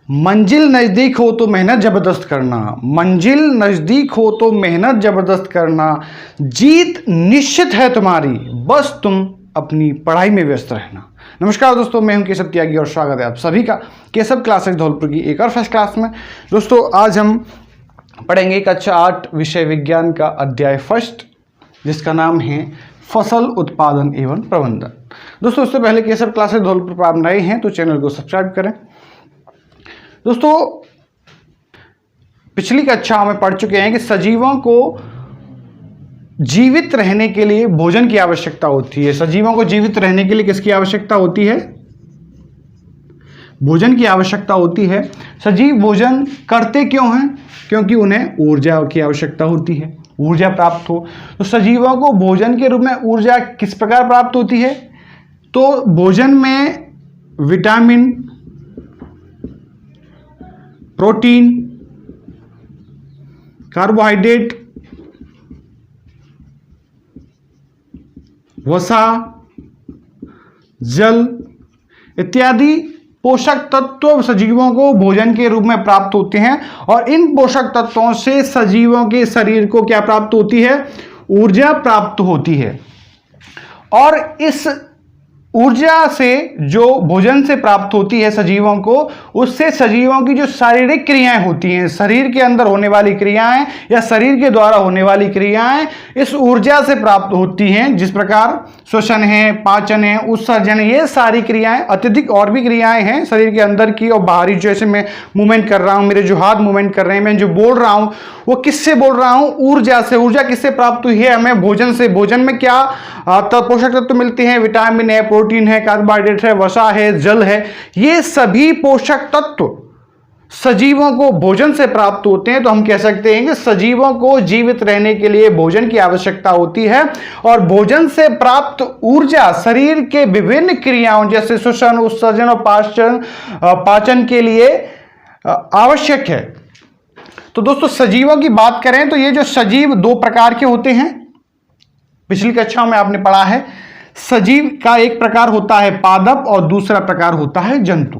मंजिल नज़दीक हो तो मेहनत ज़बरदस्त करना, मंजिल नज़दीक हो तो मेहनत ज़बरदस्त करना, जीत निश्चित है तुम्हारी, बस तुम अपनी पढ़ाई में व्यस्त रहना। नमस्कार दोस्तों, मैं हूं केशव त्यागी और स्वागत है आप सभी का केशव क्लासेस धौलपुर की एक और फर्स्ट क्लास में। दोस्तों आज हम पढ़ेंगे कक्षा 8 विषय विज्ञान का अध्याय फर्स्ट, जिसका नाम है फसल उत्पादन एवं प्रबंधन। दोस्तों उससे पहले केशव क्लासेस धौलपुर पर आप नए हैं तो चैनल को सब्सक्राइब करें। दोस्तों पिछली कक्षा में पढ़ चुके हैं कि सजीवों को जीवित रहने के लिए भोजन की आवश्यकता होती है। सजीवों को जीवित रहने के लिए किसकी आवश्यकता होती है? भोजन की आवश्यकता होती है। सजीव भोजन करते क्यों हैं? क्योंकि उन्हें ऊर्जा की आवश्यकता होती है, ऊर्जा प्राप्त हो। तो सजीवों को भोजन के रूप में ऊर्जा किस प्रकार प्राप्त होती है? तो भोजन में विटामिन, प्रोटीन, कार्बोहाइड्रेट, वसा, जल इत्यादि पोषक तत्व सजीवों को भोजन के रूप में प्राप्त होते हैं और इन पोषक तत्वों से सजीवों के शरीर को क्या प्राप्त होती है? ऊर्जा प्राप्त होती है। और इस ऊर्जा से जो भोजन से प्राप्त होती है सजीवों को, उससे सजीवों की जो शारीरिक क्रियाएं होती हैं, शरीर के अंदर होने वाली क्रियाएं या शरीर के द्वारा होने वाली क्रियाएं इस ऊर्जा से प्राप्त होती हैं। जिस प्रकार श्वसन है, पाचन है, उत्सर्जन, ये सारी क्रियाएं, अत्यधिक और भी क्रियाएं हैं शरीर के अंदर की और बाहरी। जैसे मैं मूवमेंट कर रहा हूं, मेरे जो हाथ मूवमेंट कर रहे हैं, मैं जो बोल रहा हूं वो किससे बोल रहा हूं? ऊर्जा से। ऊर्जा किससे प्राप्त हुई है? हमें भोजन से। भोजन में क्या पोषक तत्व मिलते हैं? विटामिन है, प्रोटीन है, कार्बोहाइड्रेट है, वसा है, जल है। ये सभी पोषक तत्व सजीवों को भोजन से प्राप्त होते हैं। तो हम कह सकते हैं कि सजीवों को जीवित रहने के लिए भोजन की आवश्यकता होती है और भोजन से प्राप्त ऊर्जा शरीर के विभिन्न क्रियाओं जैसे श्वसन, उत्सर्जन और पाचन के लिए आवश्यक है। तो दोस्तों सजीवों की बात करें तो ये जो सजीव दो प्रकार के होते हैं, पिछली कक्षा में आपने पढ़ा है। सजीव का एक प्रकार होता है पादप और दूसरा प्रकार होता है जंतु।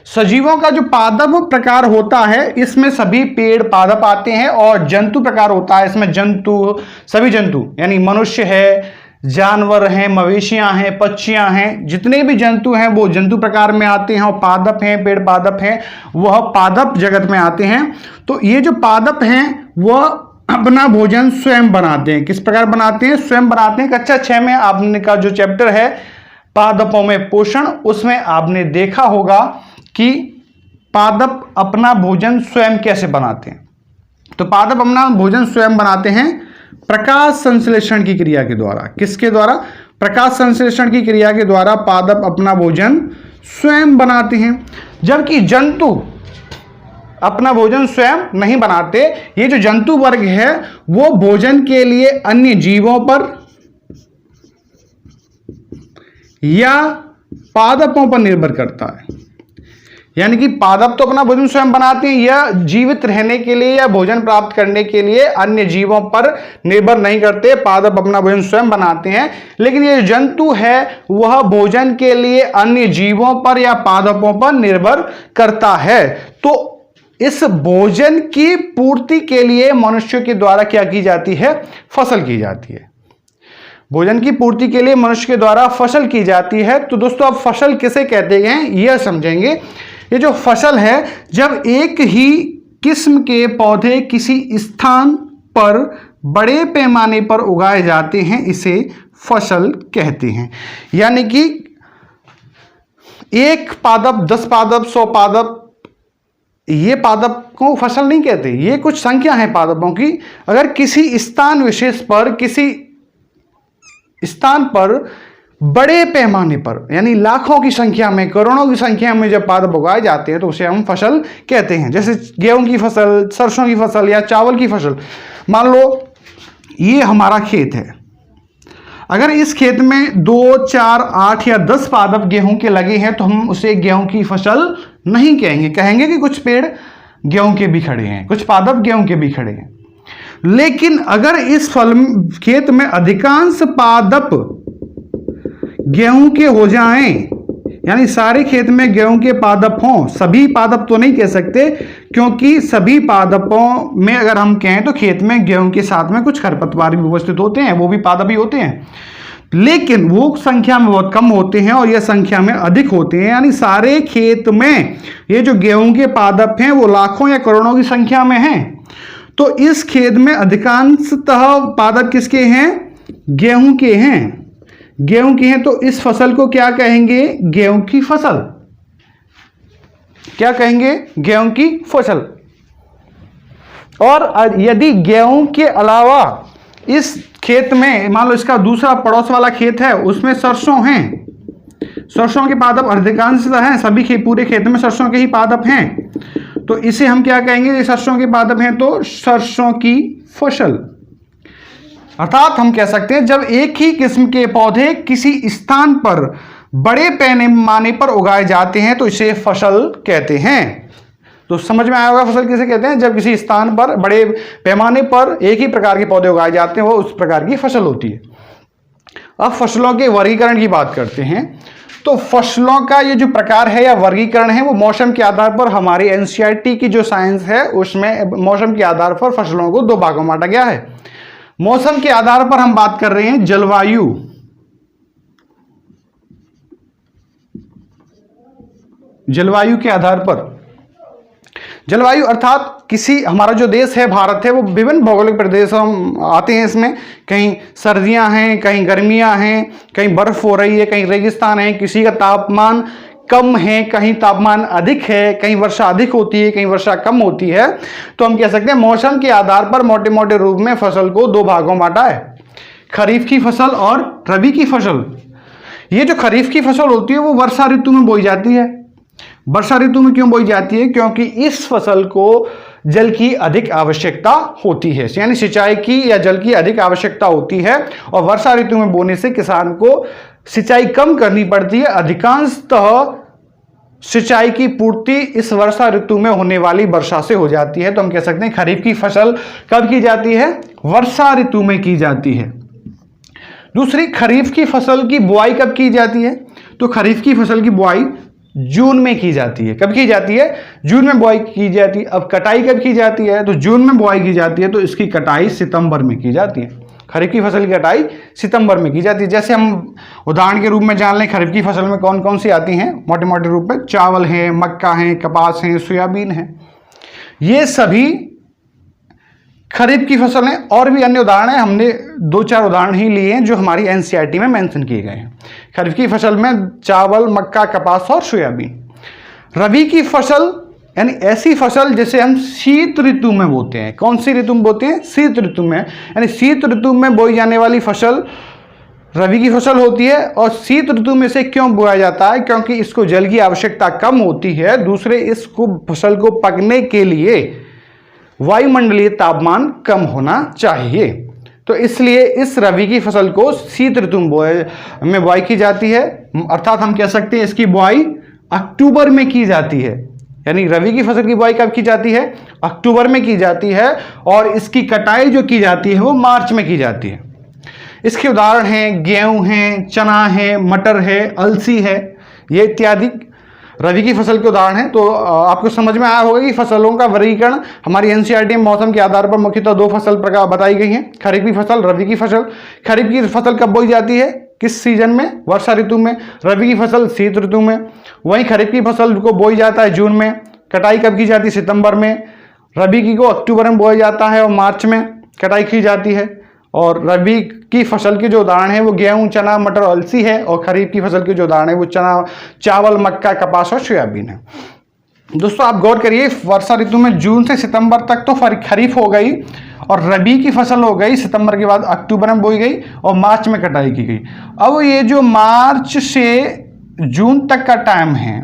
सजीवों का जो पादप प्रकार होता है इसमें सभी पेड़ पादप आते हैं और जंतु प्रकार होता है इसमें जंतु, सभी जंतु यानी मनुष्य है, जानवर हैं, मवेशियां हैं, पक्षियां हैं, जितने भी जंतु हैं वो जंतु प्रकार में आते हैं और पादप हैं, पेड़ पादप हैं, वह पादप जगत में आते हैं। तो ये जो पादप हैं वह अपना भोजन स्वयं बनाते हैं। किस प्रकार बनाते हैं? स्वयं बनाते हैं। कक्षा 6 में आपने का जो चैप्टर है पादपों में पोषण, उसमें आपने देखा होगा कि पादप अपना भोजन स्वयं कैसे बनाते हैं। तो पादप अपना भोजन स्वयं बनाते हैं प्रकाश संश्लेषण की क्रिया के द्वारा। किसके द्वारा? प्रकाश संश्लेषण की क्रिया के द्वारा पादप अपना भोजन स्वयं बनाते हैं, जबकि जंतु अपना भोजन स्वयं नहीं बनाते। ये जो जंतु वर्ग है वो भोजन के लिए अन्य जीवों पर या पादपों पर निर्भर करता है। यानी कि पादप तो अपना भोजन स्वयं बनाते हैं या जीवित रहने के लिए या भोजन प्राप्त करने के लिए अन्य जीवों पर निर्भर नहीं करते। पादप अपना भोजन स्वयं बनाते हैं, लेकिन ये जंतु है वह भोजन के लिए अन्य जीवों पर या पादपों पर निर्भर करता है। तो इस भोजन की पूर्ति के लिए मनुष्य के द्वारा क्या की जाती है? फसल की जाती है। भोजन की पूर्ति के लिए मनुष्य के द्वारा फसल की जाती है। तो दोस्तों अब फसल किसे कहते हैं यह समझेंगे। ये जो फसल है, जब एक ही किस्म के पौधे किसी स्थान पर बड़े पैमाने पर उगाए जाते हैं इसे फसल कहते हैं। यानी कि एक पादप, 10 पादप, 100 पादप, ये पादप को फसल नहीं कहते। ये कुछ संख्या है पादपों की। अगर किसी स्थान विशेष पर, किसी स्थान पर बड़े पैमाने पर यानी लाखों की संख्या में, करोड़ों की संख्या में जब पादप उगाए जाते हैं तो उसे हम फसल कहते हैं। जैसे गेहूं की फसल, सरसों की फसल या चावल की फसल। मान लो ये हमारा खेत है, अगर इस खेत में 2, 4, 8 या 10 पादप गेहूं के लगे हैं तो हम उसे गेहूं की फसल नहीं कहेंगे। कहेंगे कि कुछ पेड़ गेहूं के भी खड़े हैं, कुछ पादप गेहूं के भी खड़े हैं। लेकिन अगर इस खेत में अधिकांश पादप गेहूं के हो जाएं यानी सारे खेत में गेहूं के पादप हों, सभी पादप तो नहीं कह सकते, क्योंकि सभी पादपों में अगर हम कहें तो खेत में गेहूं के साथ में कुछ खरपतवार भी उपस्थित होते हैं, वो भी पादप ही होते हैं, लेकिन वो संख्या में बहुत कम होते हैं और यह संख्या में अधिक होते हैं। यानी सारे खेत में ये जो गेहूं के पादप हैं वो लाखों या करोड़ों की संख्या में हैं। तो इस खेत में अधिकांशतः पादप किसके हैं? गेहूं के हैं, गेहूं की हैं। तो इस फसल को क्या कहेंगे? गेहूं की फसल। क्या कहेंगे? गेहूं की फसल। और यदि गेहूं के अलावा इस खेत में मान लो इसका दूसरा पड़ोस वाला खेत है, उसमें सरसों हैं, सरसों के पादप अधिकांशतः हैं, सभी पूरे खेत में सरसों के ही पादप हैं, तो इसे हम क्या कहेंगे? ये सरसों के पादप हैं तो सरसों की फसल। अर्थात हम कह सकते हैं जब एक ही किस्म के पौधे किसी स्थान पर बड़े पैमाने पर उगाए जाते हैं तो इसे फसल कहते हैं। तो समझ में आया होगा फसल किसे कहते हैं? जब किसी स्थान पर बड़े पैमाने पर एक ही प्रकार के पौधे उगाए जाते हैं वो उस प्रकार की फसल होती है। अब फसलों के वर्गीकरण की बात करते हैं। तो फसलों का ये जो प्रकार है या वर्गीकरण है वो मौसम के आधार पर हमारी एनसीईआरटी की जो साइंस है उसमें मौसम के आधार पर फसलों को दो भागों में बांटा गया है। मौसम के आधार पर हम बात कर रहे हैं जलवायु, जलवायु के आधार पर, जलवायु अर्थात किसी हमारा जो देश है भारत है वो विभिन्न भौगोलिक प्रदेशों आते हैं, इसमें कहीं सर्दियां हैं, कहीं गर्मियां हैं, कहीं बर्फ हो रही है, कहीं रेगिस्तान है, किसी का तापमान कम है, कहीं तापमान अधिक है, कहीं वर्षा अधिक होती है, कहीं वर्षा कम होती है। तो हम कह सकते हैं मौसम के आधार पर मोटे मोटे रूप में फसल को दो भागों में बांटा है, खरीफ की फसल और रबी की फसल। ये जो खरीफ की फसल होती है वो वर्षा ऋतु में बोई जाती है। वर्षा ऋतु में क्यों बोई जाती है? क्योंकि इस फसल को जल की अधिक आवश्यकता होती है, यानी सिंचाई की या जल की अधिक आवश्यकता होती है, और वर्षा ऋतु में बोने से किसान को सिंचाई कम करनी पड़ती है। अधिकांशतः सिंचाई की पूर्ति इस वर्षा ऋतु में होने वाली वर्षा से हो जाती है। तो हम कह सकते हैं खरीफ की फसल कब की जाती है? वर्षा ऋतु में की जाती है। दूसरी, खरीफ की फसल की बुआई कब की जाती है? तो खरीफ की फसल की बुआई जून में की जाती है। कब की जाती है? जून में बुआई की जाती है। अब कटाई कब की जाती है? तो जून में बुआई की जाती है, तो इसकी कटाई सितंबर में की जाती है। खरीफ की फसल की कटाई सितंबर में की जाती है। जैसे हम उदाहरण के रूप में जान लें खरीफ की फसल में कौन कौन सी आती हैं मोटे मोटे रूप में, चावल है, मक्का है, कपास है, सोयाबीन है, ये सभी खरीफ की फसल हैं। और भी अन्य उदाहरण हैं, हमने दो चार उदाहरण ही लिए हैं जो हमारी एनसीईआरटी में मेंशन किए गए हैं। खरीफ की फसल में चावल, मक्का, कपास और सोयाबीन। रबी की फसल यानी ऐसी फसल जिसे हम शीत ऋतु में बोते हैं। कौन सी ऋतु में बोते हैं? शीत ऋतु में। यानी शीत ऋतु में बोई जाने वाली फसल रबी की फसल होती है। और शीत ऋतु में से क्यों बोया जाता है? क्योंकि इसको जल की आवश्यकता कम होती है। दूसरे, इसको फसल को पकने के लिए वायुमंडलीय तापमान कम होना चाहिए, तो इसलिए इस रबी की फसल को शीत ऋतु में बुआई की जाती है। अर्थात हम कह सकते हैं इसकी बुआई अक्टूबर में की जाती है। यानी रबी की फसल की बुआई कब की जाती है? अक्टूबर में की जाती है, और इसकी कटाई जो की जाती है वो मार्च में की जाती है। इसके उदाहरण हैं गेहूं है, चना है, मटर है, अलसी है, ये इत्यादि रबी की फसल के उदाहरण हैं। तो आपको समझ में आया होगा कि फसलों का वर्गीकरण हमारी एनसीईआरटी में मौसम के आधार पर मुख्यतः दो फसल प्रकार बताई गई हैं, खरीफ की फसल, रबी की फसल। खरीफ की फसल कब बोई जाती है? किस सीजन में? वर्षा ऋतु में। रबी की फसल शीत ऋतु में। वहीं खरीफ की फसल को बोई जाता है जून में, कटाई कब की जाती है? सितंबर में। रबी की को अक्टूबर में बोया जाता है और मार्च में कटाई की जाती है। और रबी की फसल के जो उदाहरण है वो गेहूं, चना, मटर, अलसी है, और खरीफ की फसल के जो उदाहरण है वो चना, चावल, मक्का, कपास और सोयाबीन है। दोस्तों आप गौर करिए, वर्षा ऋतु में जून से सितंबर तक तो खरीफ हो गई, और रबी की फसल हो गई सितंबर के बाद अक्टूबर में बोई गई और मार्च में कटाई की गई। अब ये जो मार्च से जून तक का टाइम है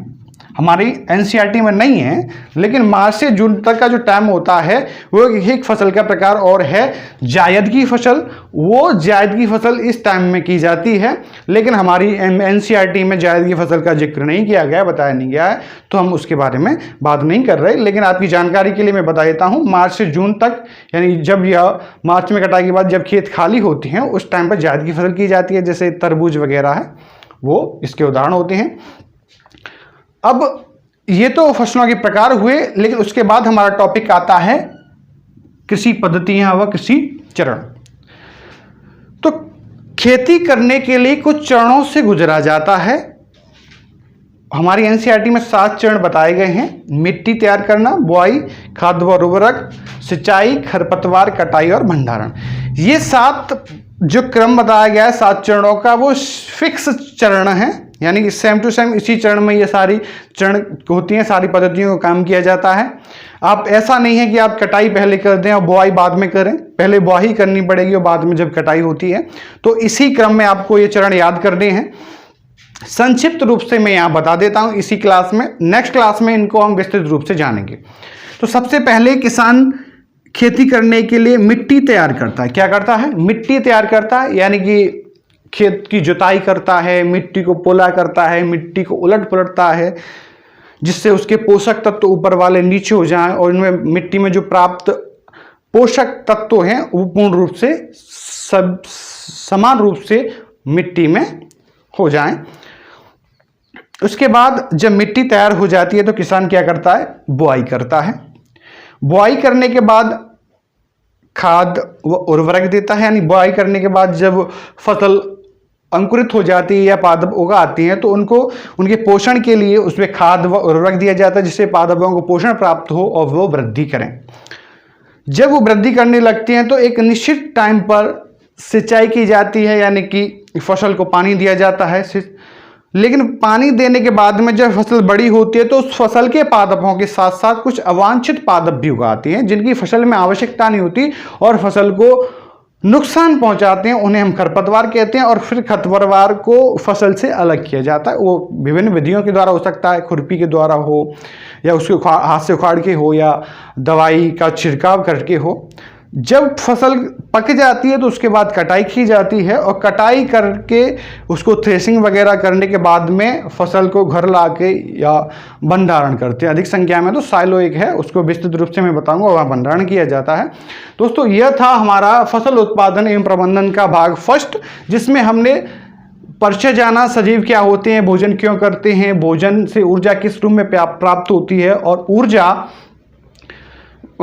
हमारी एनसीईआरटी में नहीं है, लेकिन मार्च से जून तक का जो टाइम होता है वो एक फसल का प्रकार और है जायद की फसल। वो जायद की फसल इस टाइम में की जाती है, लेकिन हमारी एनसीईआरटी में जायद की फसल का जिक्र नहीं किया गया, बताया नहीं गया है, तो हम उसके बारे में बात नहीं कर रहे। लेकिन आपकी जानकारी के लिए मैं बता देता हूँ, मार्च से जून तक, यानी जब यह मार्च में कटाई के बाद जब खेत खाली होते हैं उस टाइम पर जायद की फसल की जाती है, जैसे तरबूज वगैरह है वो इसके उदाहरण होते हैं। अब ये तो फसलों के प्रकार हुए, लेकिन उसके बाद हमारा टॉपिक आता है कृषि पद्धतियां व कृषि चरण। तो खेती करने के लिए कुछ चरणों से गुजरा जाता है। हमारी एनसीईआरटी में 7 चरण बताए गए हैं। मिट्टी तैयार करना, बुआई, खाद व उर्वरक, सिंचाई, खरपतवार कटाई और भंडारण। ये 7 जो क्रम बताया गया है 7 चरणों का, वो फिक्स चरण है, यानी कि सेम टू सेम इसी चरण में ये सारी चरण होती हैं, सारी पद्धतियों का काम किया जाता है। आप ऐसा नहीं है कि आप कटाई पहले कर दें और बुआई बाद में करें, पहले बुआई करनी पड़ेगी और बाद में जब कटाई होती है। तो इसी क्रम में आपको ये चरण याद करने हैं। संक्षिप्त रूप से मैं यहाँ बता देता हूँ इसी क्लास में, नेक्स्ट क्लास में इनको हम विस्तृत रूप से जानेंगे। तो सबसे पहले किसान खेती करने के लिए मिट्टी तैयार करता है। क्या करता है? मिट्टी तैयार करता है, यानी कि खेत की जुताई करता है, मिट्टी को पोला करता है, मिट्टी को उलट पलटता है, जिससे उसके पोषक तत्व ऊपर वाले नीचे हो जाएं और इनमें मिट्टी में जो प्राप्त पोषक तत्व हैं वो पूर्ण रूप से सब समान रूप से मिट्टी में हो जाएं। उसके बाद जब मिट्टी तैयार हो जाती है तो किसान क्या करता है? बुआई करता है। बुआई करने के बाद खाद व उर्वरक देता है, यानी बुआई करने के बाद जब फसल अंकुरित हो जाती है या पादप उगा आती हैं तो उनको उनके पोषण के लिए उसमें खाद व उर्वरक दिया जाता है, जिससे पादपों को पोषण प्राप्त हो और वो वृद्धि करें। जब वो वृद्धि करने लगती हैं तो एक निश्चित टाइम पर सिंचाई की जाती है, यानी कि फसल को पानी दिया जाता है। लेकिन पानी देने के बाद में जब फसल बड़ी होती है तो उस फसल के पादपों के साथ साथ कुछ अवांछित पादप भी उगाती हैं, जिनकी फसल में आवश्यकता नहीं होती और फसल को नुकसान पहुंचाते हैं। उन्हें हम खरपतवार कहते हैं। और फिर खरपतवार को फसल से अलग किया जाता है। वो विभिन्न विधियों के द्वारा हो सकता है, खुरपी के द्वारा हो या उसको हाथ से उखाड़ के हो या दवाई का छिड़काव करके हो। जब फसल पक जाती है तो उसके बाद कटाई की जाती है और कटाई करके उसको थ्रेसिंग वगैरह करने के बाद में फसल को घर ला के या भंडारण करते हैं। अधिक संख्या में तो साइलो एक है, उसको विस्तृत रूप से मैं बताऊंगा, वहाँ भंडारण किया जाता है। दोस्तों, यह था हमारा फसल उत्पादन एवं प्रबंधन का भाग फर्स्ट, जिसमें हमने परिचय जाना, सजीव क्या होते हैं, भोजन क्यों करते हैं, भोजन से ऊर्जा किस रूप में प्राप्त होती है और ऊर्जा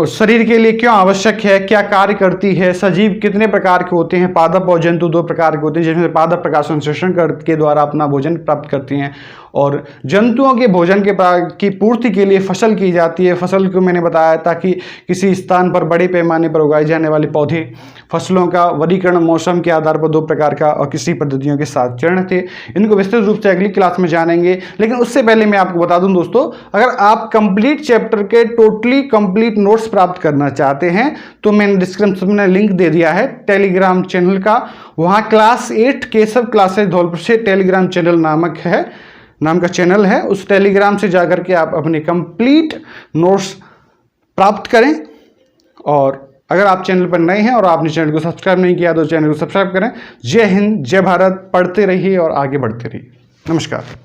शरीर के लिए क्यों आवश्यक है, क्या कार्य करती है, सजीव कितने प्रकार के होते हैं, पादप और जंतु 2 प्रकार के होते हैं, जिसमें पादप प्रकाश संश्लेषण के द्वारा अपना भोजन प्राप्त करती हैं और जंतुओं के भोजन की पूर्ति के लिए फसल की जाती है। फसल को मैंने बताया था कि किसी स्थान पर बड़े पैमाने पर उगाए जाने वाले पौधे, फसलों का वर्गीकरण मौसम के आधार पर 2 प्रकार का और कृषि पद्धतियों के 7 चरण थे। इनको विस्तृत रूप से अगली क्लास में जानेंगे। लेकिन उससे पहले मैं आपको बता दूं दोस्तों, अगर आप कंप्लीट चैप्टर के टोटली कंप्लीट नोट्स प्राप्त करना चाहते हैं तो मैंने डिस्क्रिप्शन में लिंक दे दिया है टेलीग्राम चैनल का। वहाँ क्लास 8 केशव क्लासेस धौलपुर से टेलीग्राम चैनल नाम का चैनल है। उस टेलीग्राम से जाकर के आप अपने कंप्लीट नोट्स प्राप्त करें। और अगर आप चैनल पर नए हैं और आपने चैनल को सब्सक्राइब नहीं किया तो चैनल को सब्सक्राइब करें। जय हिंद, जय भारत। पढ़ते रहिए और आगे बढ़ते रहिए। नमस्कार।